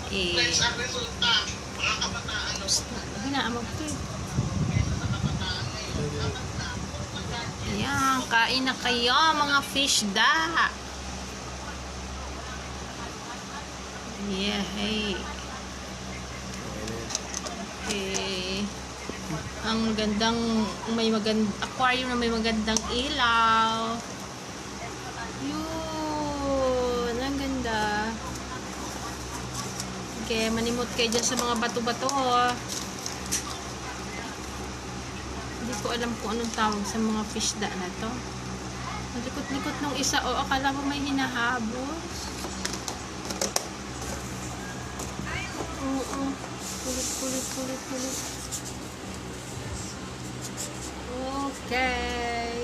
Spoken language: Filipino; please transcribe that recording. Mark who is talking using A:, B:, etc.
A: Friends ang resulta. Mga kabataan.
B: Hinaamag to eh. Ayan, kain na kayo mga fish da. Yeah, hey. Okay. Ang gandang, aquarium na may magandang ilaw. Yun, ang ganda. Okay, manimot kayo dyan sa mga bato-bato. Hindi ko alam kung anong tawag sa mga fish da na to. Ang likot-likot nung isa, akala mo may hinahabos. Oo, kulit. Okay.